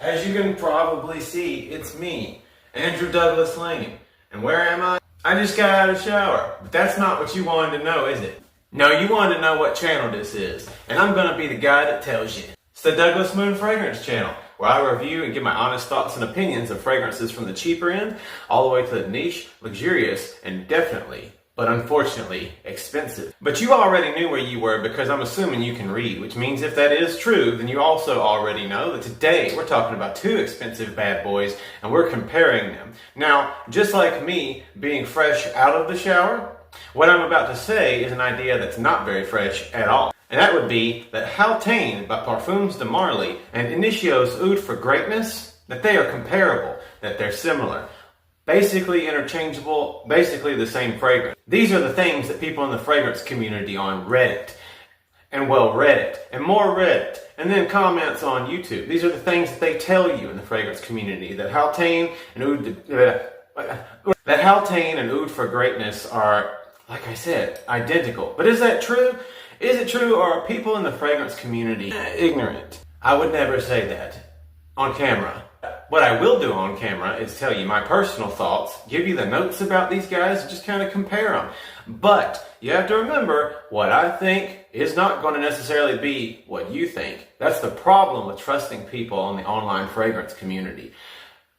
As you can probably see, it's me, Andrew Douglas Lane. And where am I? I just got out of the shower. But that's not what you wanted to know, is it? No, you wanted to know what channel this is. And I'm gonna be the guy that tells you. It's the Douglas Moon Fragrance channel, where I review and give my honest thoughts and opinions of fragrances from the cheaper end, all the way to the niche, luxurious, and definitely, but unfortunately, expensive. But you already knew where you were because I'm assuming you can read, which means if that is true, then you also already know that today we're talking about two expensive bad boys and we're comparing them. Now, just like me being fresh out of the shower, what I'm about to say is an idea that's not very fresh at all. And that would be that Haltane by Parfums de Marly and Initio Oud For Greatness, that they are comparable, that they're similar. Basically interchangeable, basically the same fragrance. These are the things that people in the fragrance community on Reddit, and well, Reddit, and more Reddit, and then comments on YouTube. These are the things that they tell you in the fragrance community, that Haltane and Oud For Greatness are, like I said, identical. But is that true? Is it true, or are people in the fragrance community ignorant? I would never say that on camera. What I will do on camera is tell you my personal thoughts, give you the notes about these guys, and just kind of compare them. But you have to remember, what I think is not going to necessarily be what you think. That's the problem with trusting people in the online fragrance community.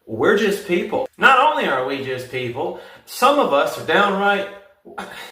We're just people. Not only are we just people, some of us are downright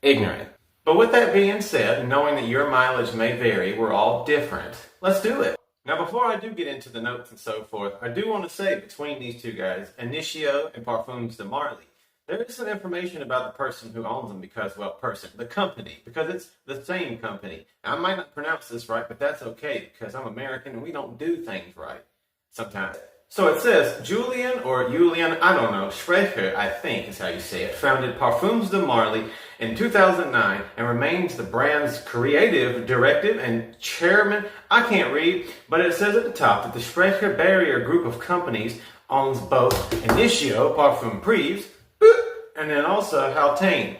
ignorant. But with that being said, knowing that your mileage may vary, we're all different, let's do it. Now, before I do get into the notes and so forth, I do want to say between these two guys, Initio and Parfums de Marly, there is some information about the person who owns them because, well, the company, because it's the same company. Now, I might not pronounce this right, but that's okay because I'm American and we don't do things right sometimes. So it says, Julian, I don't know, Schrecher, I think is how you say it, founded Parfums de Marly in 2009 and remains the brand's creative director and chairman. I can't read, but it says at the top that the Schrecher Barrier group of companies owns both Initio Parfum Prives and then also Haltane.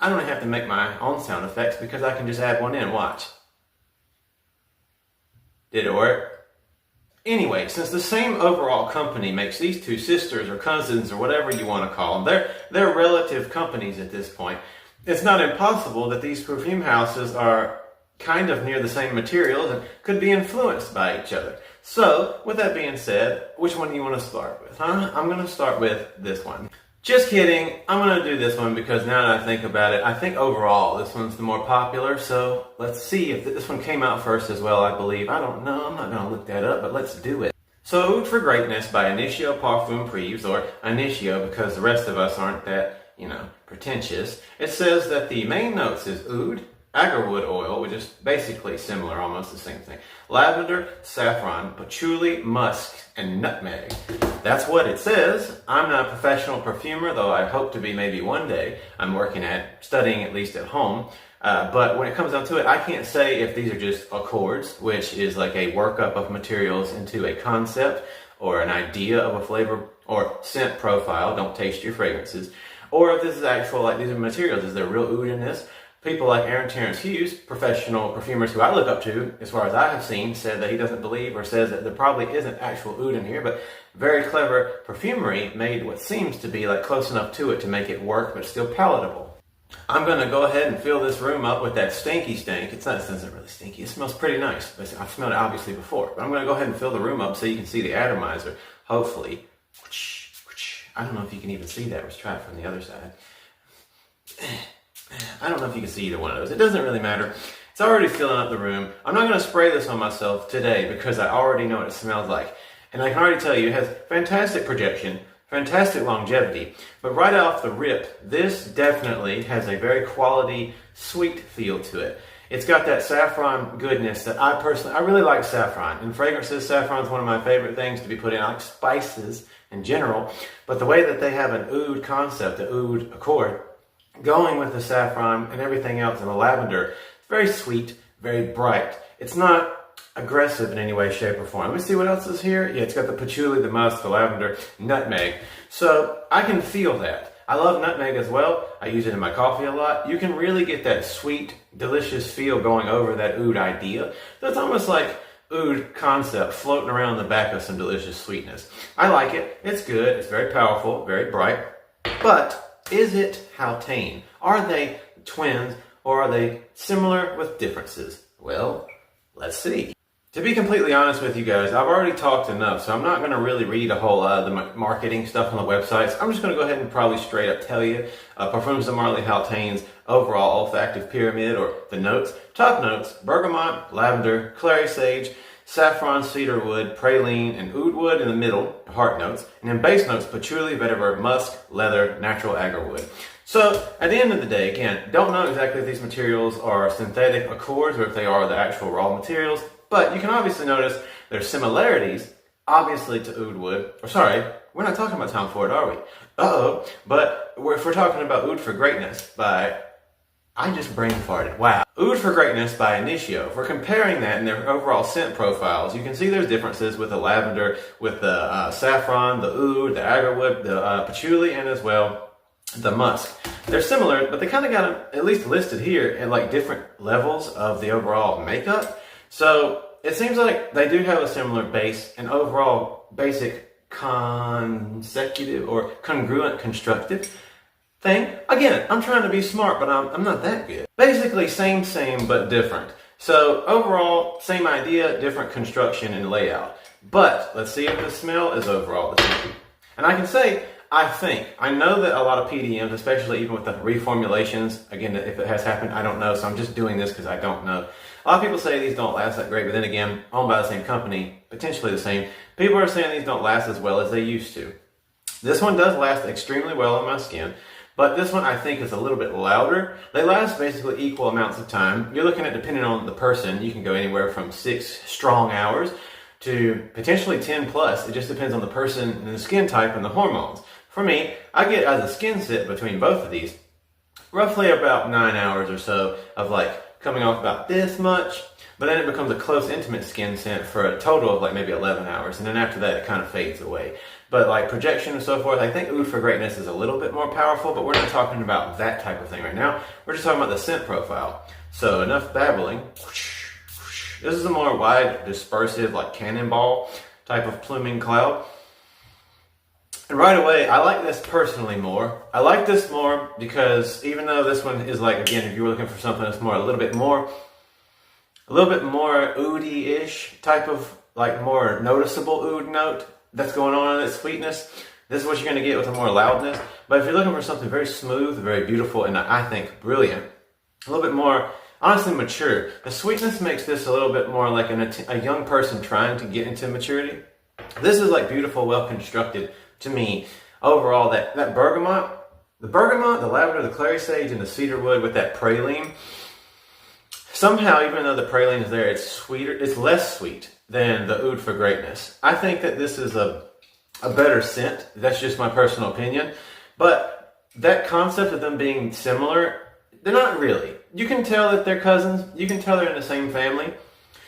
I don't have to make my own sound effects because I can just add one in, watch. Did it work? Anyway, since the same overall company makes these two sisters or cousins or whatever you want to call them, they're relative companies at this point, it's not impossible that these perfume houses are kind of near the same materials and could be influenced by each other. So, with that being said, which one do you want to start with, huh? I'm going to start with this one. Just kidding, I'm going to do this one because now that I think about it, I think overall this one's the more popular, so let's see if this one came out first as well, I believe. I don't know, I'm not going to look that up, but let's do it. So Oud For Greatness by Initio Parfum Prives, or Initio because the rest of us aren't that, pretentious. It says that the main notes is oud, agarwood oil, which is basically similar, almost the same thing, lavender, saffron, patchouli, musk, and nutmeg. That's what it says. I'm not a professional perfumer, though I hope to be maybe one day. I'm working at studying at least at home. But when it comes down to it, I can't say if these are just accords, which is like a workup of materials into a concept or an idea of a flavor or scent profile. Don't taste your fragrances. Or if this is actual, like these are materials. Is there real oud in this? People like Aaron Terrence Hughes, professional perfumers who I look up to, as far as I have seen, said that he doesn't believe or says that there probably isn't actual oud in here, but very clever perfumery made what seems to be like close enough to it to make it work, but still palatable. I'm going to go ahead and fill this room up with that stinky stink. It doesn't really stinky. It smells pretty nice. I've smelled it obviously before, but I'm going to go ahead and fill the room up so you can see the atomizer, hopefully. I don't know if you can even see that. Let's try it from the other side. I don't know if you can see either one of those. It doesn't really matter. It's already filling up the room. I'm not going to spray this on myself today because I already know what it smells like. And I can already tell you it has fantastic projection, fantastic longevity. But right off the rip, this definitely has a very quality, sweet feel to it. It's got that saffron goodness that I really like saffron. In fragrances, saffron is one of my favorite things to be put in. I like spices in general. But the way that they have an oud concept, the oud accord, going with the saffron and everything else and the lavender, it's very sweet, very bright. It's not aggressive in any way, shape, or form. Let me see what else is here. Yeah, it's got the patchouli, the musk, the lavender, nutmeg. So I can feel that. I love nutmeg as well. I use it in my coffee a lot. You can really get that sweet, delicious feel going over that oud idea. So it's almost like oud concept floating around the back of some delicious sweetness. I like it. It's good. It's very powerful, very bright. But is it Haltane? Are they twins, or are they similar with differences? Well, let's see. To be completely honest with you guys, I've already talked enough, so I'm not going to really read a whole lot of the marketing stuff on the websites. I'm just going to go ahead and probably straight up tell you Parfums de Marly Haltane's overall olfactive pyramid, or the notes. Top notes: bergamot, lavender, clary sage, saffron, cedarwood, praline, and oud wood in the middle, heart notes. And then base notes: patchouli, vetiver, musk, leather, natural agarwood. So, at the end of the day, again, don't know exactly if these materials are synthetic accords or if they are the actual raw materials. But you can obviously notice there's similarities, obviously, to oud wood. Or sorry, we're not talking about Tom Ford, are we? Uh-oh. But if we're talking about Oud For Greatness by... I just brain farted. Wow. Oud For Greatness by Initio. If we're comparing that in their overall scent profiles, you can see there's differences with the lavender, with the saffron, the oud, the agarwood, the patchouli, and as well the musk. They're similar, but they kind of got them at least listed here at like different levels of the overall makeup. So it seems like they do have a similar base and overall basic consecutive or congruent constructive thing. Again, I'm trying to be smart, but I'm not that good. Basically same but different. So overall, same idea, different construction and layout. But let's see if the smell is overall the same. And I can say, I know that a lot of PDMs, especially even with the reformulations, again, if it has happened, I don't know, so I'm just doing this because I don't know. A lot of people say these don't last that great, but then again, owned by the same company, potentially the same. People are saying these don't last as well as they used to. This one does last extremely well on my skin, but this one I think is a little bit louder. They last basically equal amounts of time. You're looking at, depending on the person, you can go anywhere from 6 strong hours to potentially 10 plus. It just depends on the person and the skin type and the hormones. For me, I get as a skin sit between both of these, roughly about 9 hours or so of like coming off about this much, but then it becomes a close, intimate skin scent for a total of like maybe 11 hours, and then after that it kind of fades away. But like projection and so forth, I think Oud For Greatness is a little bit more powerful, but we're not talking about that type of thing right now. We're just talking about the scent profile. So enough babbling. This is a more wide, dispersive, like cannonball type of pluming cloud. And right away, I like this personally more. I like this more because even though this one is like, again, if you were looking for something that's more, a little bit more oudy-ish type of, like more noticeable oud note that's going on in its sweetness, this is what you're going to get with a more loudness. But if you're looking for something very smooth, very beautiful, and I think brilliant, a little bit more, honestly, mature, the sweetness makes this a little bit more like a young person trying to get into maturity. This is like beautiful, well-constructed. To me, overall, that bergamot, the lavender, the clary sage, and the cedarwood with that praline, somehow, even though the praline is there, it's sweeter, it's less sweet than the Oud For Greatness. I think that this is a better scent. That's just my personal opinion. But that concept of them being similar, they're not really. You can tell that they're cousins. You can tell they're in the same family.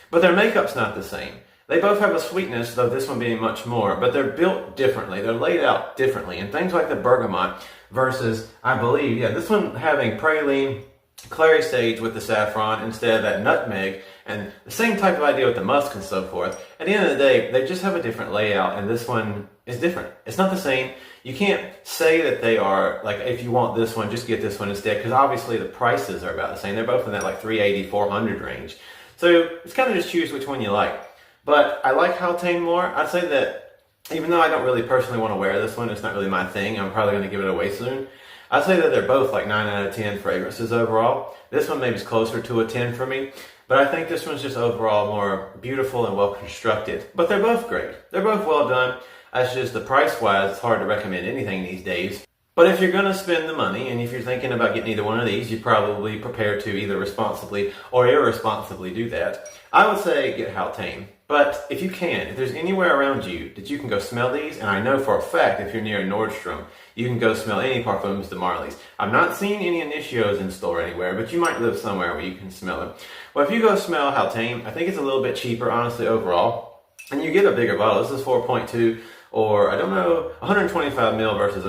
But their makeup's not the same. They both have a sweetness, though this one being much more, but they're built differently. They're laid out differently. And things like the bergamot versus, I believe, this one having praline, clary sage with the saffron instead of that nutmeg, and the same type of idea with the musk and so forth. At the end of the day, they just have a different layout, and this one is different. It's not the same. You can't say that they are, like, if you want this one, just get this one instead, because obviously the prices are about the same. They're both in that like $380, $400 range. So it's kind of just choose which one you like. But I like Haltane more. I'd say that even though I don't really personally want to wear this one, it's not really my thing. I'm probably going to give it away soon. I'd say that they're both like 9 out of 10 fragrances overall. This one maybe is closer to a 10 for me. But I think this one's just overall more beautiful and well constructed. But they're both great. They're both well done. That's just the price-wise, it's hard to recommend anything these days. But if you're going to spend the money, and if you're thinking about getting either one of these, you're probably prepared to either responsibly or irresponsibly do that. I would say get Haltane. But if you can, if there's anywhere around you that you can go smell these, and I know for a fact if you're near Nordstrom, you can go smell any Parfums de Marly's. I've not seen any Initios in store anywhere, but you might live somewhere where you can smell them. Well, if you go smell Haltane, I think it's a little bit cheaper, honestly, overall. And you get a bigger bottle. This is 4.2, or I don't know, 125 ml versus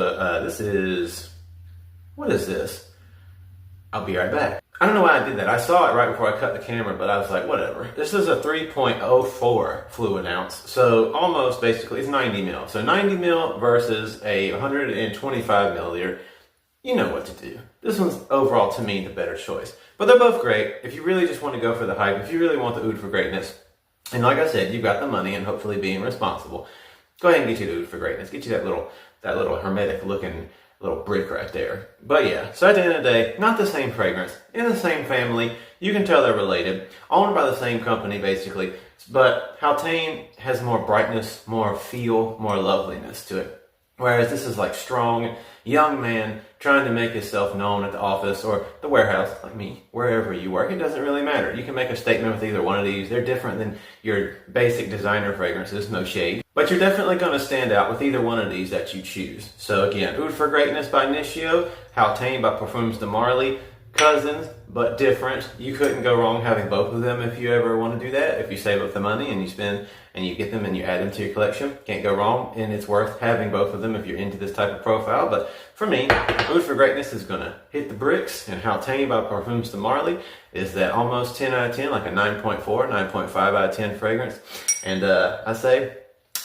this is, what is this? I'll be right back. I don't know why I did that. I saw it right before I cut the camera, but I was like, whatever. This is a 3.04 fluid ounce. So almost basically, it's 90 mil. So 90 mil versus a 125 milliliter. You know what to do. This one's overall, to me, the better choice. But they're both great. If you really just want to go for the hype, if you really want the Oud For Greatness, and like I said, you've got the money and hopefully being responsible, go ahead and get you the Oud For Greatness. Get you that little hermetic looking little brick right there. But yeah, so at the end of the day, not the same fragrance, in the same family. You can tell they're related, owned by the same company basically. But Haltane has more brightness, more feel, more loveliness to it. Whereas this is like strong, young man trying to make himself known at the office or the warehouse, like me, wherever you work. It doesn't really matter. You can make a statement with either one of these. They're different than your basic designer fragrances, no shade. But you're definitely going to stand out with either one of these that you choose. So again, Oud For Greatness by Initio, Haltane by Parfums de Marly. Cousins, but different. You couldn't go wrong having both of them if you ever want to do that. If you save up the money and you spend and you get them and you add them to your collection, can't go wrong. And it's worth having both of them if you're into this type of profile. But for me, Oud For Greatness is going to hit the bricks, and Haltane by Parfums de Marly is that almost 10 out of 10, like a 9.4, 9.5 out of 10 fragrance. And I say,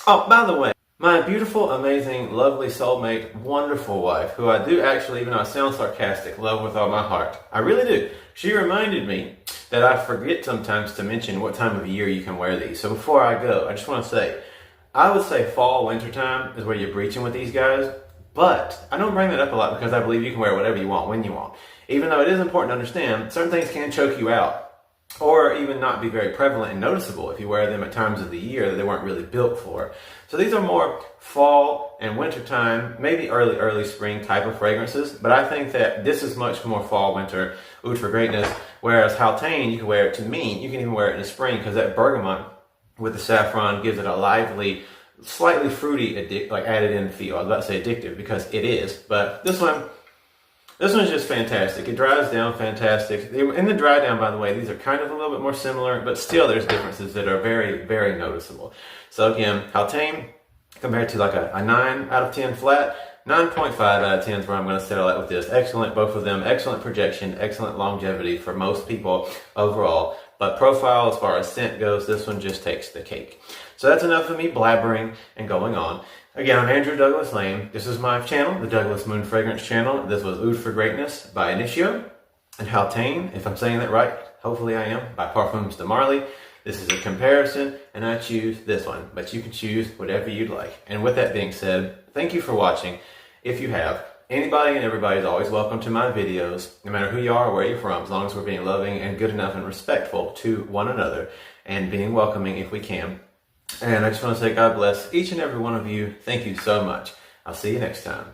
oh, by the way, my beautiful, amazing, lovely soulmate, wonderful wife, who I do actually, even though I sound sarcastic, love with all my heart. I really do. She reminded me that I forget sometimes to mention what time of year you can wear these. So before I go, I just want to say, I would say fall, winter time is where you're breaching with these guys. But I don't bring that up a lot because I believe you can wear whatever you want, when you want. Even though it is important to understand, certain things can choke you out. Or even not be very prevalent and noticeable if you wear them at times of the year that they weren't really built for. So these are more fall and winter time, maybe early spring type of fragrances. But I think that this is much more fall, winter, Oud For Greatness. Whereas Haltane, you can wear it to me. You can even wear it in the spring because that bergamot with the saffron gives it a lively, slightly fruity, like added in feel. I was about to say addictive because it is. But this one's just fantastic. It dries down fantastic. In the dry down, by the way, these are kind of a little bit more similar, but still there's differences that are very, very noticeable. So again, Haltane, compared to like a 9 out of 10 flat, 9.5 out of 10 is where I'm going to settle out with this. Excellent, both of them. Excellent projection, excellent longevity for most people overall. But profile, as far as scent goes, this one just takes the cake. So that's enough of me blabbering and going on. Again, I'm Andrew Douglas Lane. This is my channel, the Douglas Moon Fragrance Channel. This was Oud For Greatness by Initio, and Haltane, if I'm saying that right, hopefully I am, by Parfums de Marly. This is a comparison, and I choose this one, but you can choose whatever you'd like. And with that being said, thank you for watching. If you have, anybody and everybody is always welcome to my videos, no matter who you are or where you're from, as long as we're being loving and good enough and respectful to one another, and being welcoming if we can. And I just want to say God bless each and every one of you. Thank you so much. I'll see you next time.